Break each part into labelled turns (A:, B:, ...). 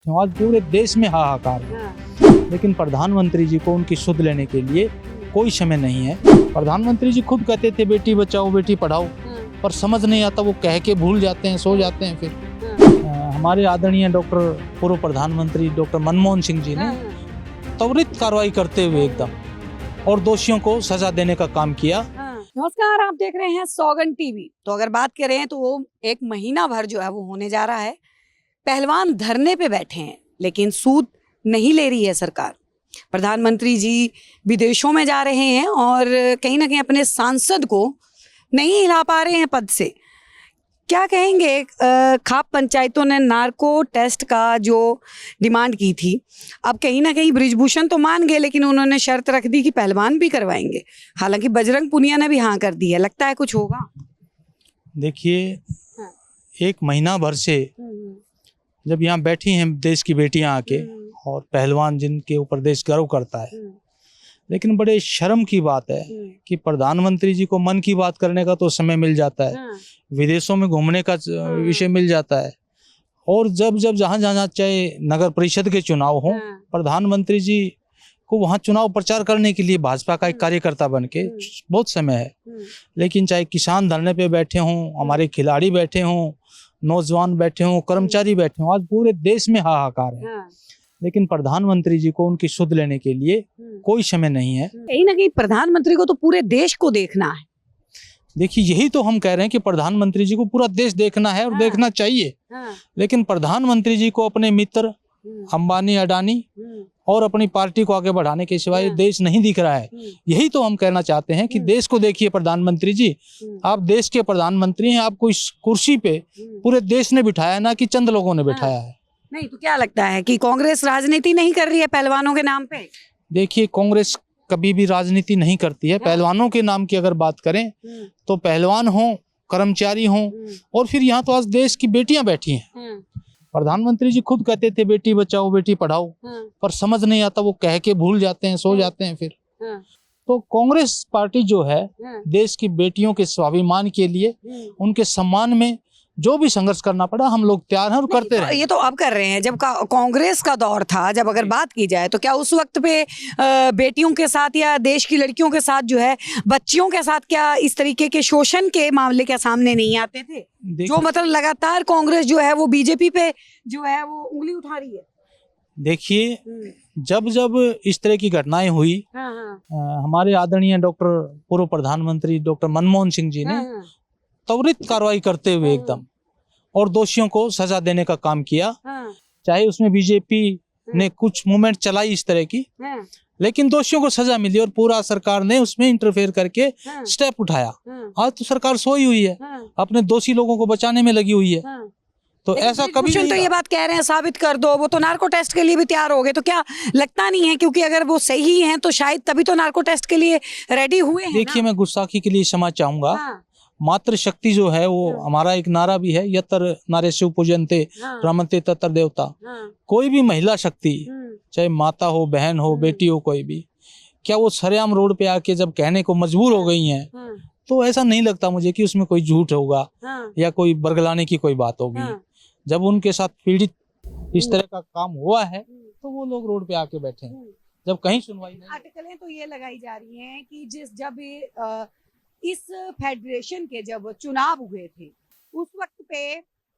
A: आज पूरे देश में हाहाकार है, लेकिन प्रधानमंत्री जी को उनकी सुध लेने के लिए कोई समय नहीं है। प्रधानमंत्री जी खुद कहते थे बेटी बचाओ बेटी पढ़ाओ, पर समझ नहीं आता, वो कह के भूल जाते हैं, सो जाते हैं। फिर हमारे आदरणीय डॉक्टर पूर्व प्रधानमंत्री डॉक्टर मनमोहन सिंह जी ने त्वरित कार्रवाई करते हुए एकदम और दोषियों को सजा देने का काम किया।
B: नमस्कार, आप देख रहे हैं सौगन टीवी। तो अगर बात करें तो वो एक महीना भर जो है वो होने जा रहा है। पहलवान धरने पे बैठे हैं, लेकिन सूद नहीं ले रही है सरकार। प्रधानमंत्री जी विदेशों में जा रहे हैं और कहीं ना कहीं अपने सांसद को नहीं हिला पा रहे हैं पद से। क्या कहेंगे, खाप पंचायतों ने नार्को टेस्ट का जो डिमांड की थी, अब कहीं ना कहीं बृजभूषण तो मान गए, लेकिन उन्होंने शर्त रख दी कि पहलवान भी करवाएंगे। हालांकि बजरंग पुनिया ने भी हाँ कर दी है। लगता है कुछ होगा।
A: देखिए, एक महीना भर से जब यहाँ बैठी हैं देश की बेटियां आके और पहलवान जिनके ऊपर देश गर्व करता है, लेकिन बड़े शर्म की बात है कि प्रधानमंत्री जी को मन की बात करने का तो समय मिल जाता है, विदेशों में घूमने का विषय मिल जाता है, और जब जहाँ चाहे नगर परिषद के चुनाव हो, प्रधानमंत्री जी को वहाँ चुनाव प्रचार करने के लिए भाजपा का एक कार्यकर्ता बन के बहुत समय है। लेकिन चाहे किसान धरने पे बैठे हों, हमारे खिलाड़ी बैठे हों, नौजवान बैठे हों, कर्मचारी बैठे हों, आज पूरे देश में हाहाकार है, लेकिन प्रधानमंत्री जी को उनकी सुध लेने के लिए कोई समय नहीं है।
B: कहीं ना कहीं प्रधानमंत्री को तो पूरे देश को देखना है।
A: देखिए, यही तो हम कह रहे हैं कि प्रधानमंत्री जी को पूरा देश देखना है और देखना चाहिए, लेकिन प्रधानमंत्री जी को अपने मित्र अंबानी अडानी और अपनी पार्टी को आगे बढ़ाने के सिवाय देश नहीं दिख रहा है। यही तो हम कहना चाहते हैं कि देश को देखिए प्रधानमंत्री जी, आप देश के प्रधानमंत्री हैं, आपको इस कुर्सी पे पूरे देश ने बिठाया, ना कि चंद लोगों ने बिठाया है।
B: नहीं तो क्या लगता है कि कांग्रेस राजनीति नहीं कर रही है पहलवानों के नाम पे?
A: देखिए, कांग्रेस कभी भी राजनीति नहीं करती है। पहलवानों के नाम की अगर बात करें तो पहलवान हों, कर्मचारी हों, और फिर यहाँ तो आज देश की बेटियां बैठी हैं। प्रधानमंत्री जी खुद कहते थे बेटी बचाओ बेटी पढ़ाओ, पर समझ नहीं आता, वो कह के भूल जाते हैं, सो जाते हैं। फिर तो कांग्रेस पार्टी जो है देश की बेटियों के स्वाभिमान के लिए, उनके सम्मान में जो भी संघर्ष करना पड़ा, हम लोग तैयार हैं और करते रहे।
B: ये तो अब कर रहे हैं। जब कांग्रेस का दौर था, जब अगर बात की जाए तो क्या उस वक्त पे बेटियों के साथ या देश की लड़कियों के साथ जो है, बच्चियों के साथ, क्या इस तरीके के शोषण के मामले क्या सामने नहीं आते थे? जो मतलब लगातार कांग्रेस जो है वो बीजेपी पे जो है वो उंगली उठा रही है।
A: देखिए, जब इस तरह की घटनाएं हुई, हमारे आदरणीय डॉक्टर पूर्व प्रधानमंत्री डॉक्टर मनमोहन सिंह जी ने त्वरित कार्रवाई करते हुए एकदम और दोषियों को सजा देने का काम किया। चाहे उसमें बीजेपी ने कुछ मूवमेंट चलाई इस तरह की, लेकिन दोषियों को सजा मिली और पूरा सरकार ने उसमें इंटरफेयर करके स्टेप उठाया। आज तो सरकार सोई हुई है, अपने दोषी लोगों को बचाने में लगी हुई है। तो ऐसा कभी
B: तो ये बात कह रहे हैं साबित कर दो, वो तो नार्को टेस्ट के लिए भी तैयार हो गए। तो क्या लगता नहीं है, क्योंकि अगर वो सही हैं तो शायद तभी तो नार्को टेस्ट के लिए रेडी हुए हैं।
A: देखिए, मैं गुस्ताखी के लिए क्षमा चाहूंगा। मातृ शक्ति जो है वो हमारा एक नारा भी है, यत्र नारेषु पूजन्ते रमन्ते तत्र देवता। कोई भी महिला शक्ति, चाहे माता हो, बहन हो, बेटी हो, कोई भी, क्या वो सरेआम रोड पे आके जब कहने को मजबूर हो गई हैं, तो ऐसा नहीं लगता मुझे कि उसमें कोई झूठ होगा या कोई बरगलाने की कोई बात होगी। जब उनके साथ पीड़ित इस तरह का काम हुआ है तो वो लोग रोड पे आके बैठे हैं, जब कहीं सुनवाई नहीं।
B: अटकलें तो ये लगाई जा रही हैं कि जब इस फेडरेशन के जब चुनाव हुए थे, उस वक्त पे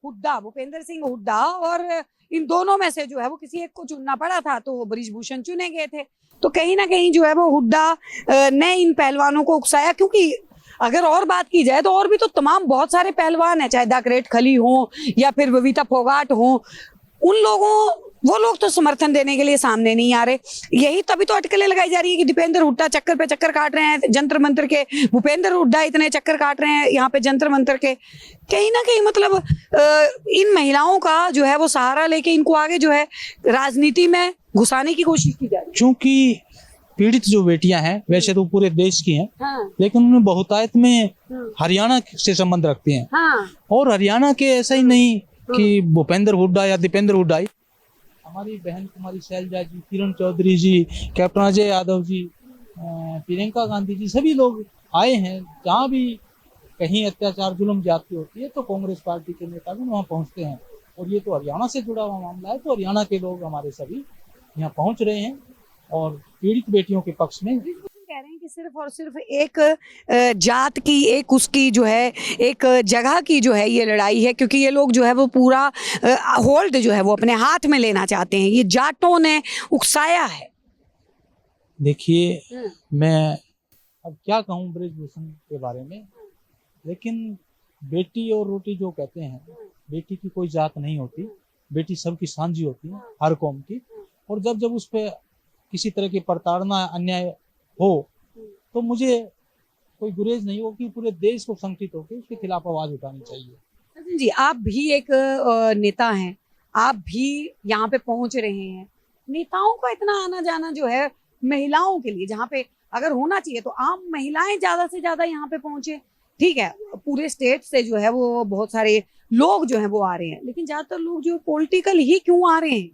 B: हुड्डा, भूपेंद्र सिंह हुड्डा, और इन दोनों में से जो है वो किसी एक को चुनना पड़ा था, तो वो बृजभूषण चुने गए थे। तो कहीं ना कहीं जो है वो हुड्डा ने इन पहलवानों को उकसाया, क्योंकि अगर और बात की जाए तो और भी तो तमाम बहुत सारे पहलवान हैं, चाहे दाकरेट खली हो या फिर बबीता फोगाट हो, वो लोग तो समर्थन देने के लिए सामने नहीं आ रहे। यही तभी तो अटकलें लगाई जा रही है कि दीपेंद्र हुड्डा चक्कर पे चक्कर काट रहे हैं जंतर मंतर के, भूपेंद्र हुड्डा इतने चक्कर काट रहे हैं यहाँ पे जंतर मंतर के। कहीं ना कहीं मतलब इन महिलाओं का जो है वो सहारा लेके इनको आगे जो है राजनीति में घुसाने की कोशिश की जा रही है।
A: चूंकि पीड़ित जो बेटियां हैं वैसे तो पूरे देश की हैं, लेकिन उनमें बहुतायत में हरियाणा से संबंध रखती हैं। और हरियाणा के ऐसा ही नहीं कि भूपेंद्र हुड्डा या दीपेंद्र हुड्डा, हमारी बहन कुमारी शैलजा जी, किरण चौधरी जी, कैप्टन अजय यादव जी, प्रियंका गांधी जी, सभी लोग आए हैं। जहाँ भी कहीं अत्याचार जुल्म ज्यादती होती है तो कांग्रेस पार्टी के नेता भी वहाँ पहुँचते हैं और ये तो हरियाणा से जुड़ा हुआ मामला है, तो हरियाणा के लोग हमारे सभी यहाँ पहुंच रहे हैं और पीड़ित बेटियों के पक्ष में।
B: कह रहे हैं कि सिर्फ और सिर्फ एक जात की, एक उसकी जो है, एक जगह की जो है ये लड़ाई है, क्योंकि ये लोग जो है वो पूरा होल्ड जो है वो अपने हाथ में लेना चाहते हैं। ये जाटों ने उकसाया है।
A: देखिए, मैं अब क्या कहूँ ब्रिजभूषण के बारे में, लेकिन बेटी और रोटी जो कहते हैं, बेटी की कोई जात नहीं होती, बेटी सबकी सांझी होती है, हर कौम की। और जब जब उस पर किसी तरह की प्रताड़ना, अन्याय हो, तो मुझे कोई गुरेज नहीं हो कि पूरे देश को संगठित होकर उसके खिलाफ आवाज उठानी चाहिए।
B: सचिन जी, आप भी एक नेता हैं, आप भी यहाँ पे पहुंच रहे हैं। नेताओं का इतना आना जाना जो है महिलाओं के लिए, जहाँ पे अगर होना चाहिए तो आम महिलाएं ज्यादा से ज्यादा यहाँ पे पहुंचे। ठीक है, पूरे स्टेट से जो है वो बहुत सारे लोग जो हैं वो आ रहे हैं, लेकिन ज्यादातर लोग जो पॉलिटिकल ही क्यों आ रहे हैं?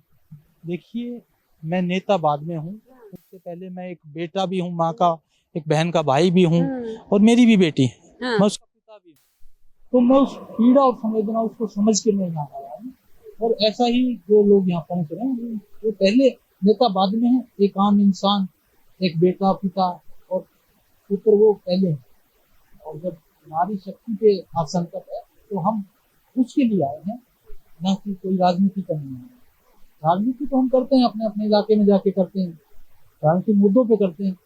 A: देखिए, मैं नेता बाद में हूँ, उससे पहले मैं एक बेटा भी हूँ, माँ का, एक बहन का भाई भी हूँ, और मेरी भी बेटी है, मैं उसका पिता भी हूँ। तो मैं उस पीड़ा और संवेदना उसको समझ के मैं यहाँ आया हूँ। और ऐसा ही जो लोग यहाँ पहुंच रहे हैं वो पहले नेता बाद में है, एक आम इंसान, एक बेटा, पिता और पुत्र वो पहले हैं। और जब नारी शक्ति पे संकट है तो हम उसके लिए आए हैं, ना कि कोई राजनीति करने आए हैं। राजनीति तो हम करते हैं अपने अपने इलाके में जाके करते हैं, राजनीतिक मुद्दों पे करते हैं।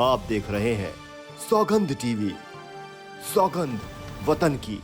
C: आप देख रहे हैं सौगंध टीवी, सौगंध वतन की।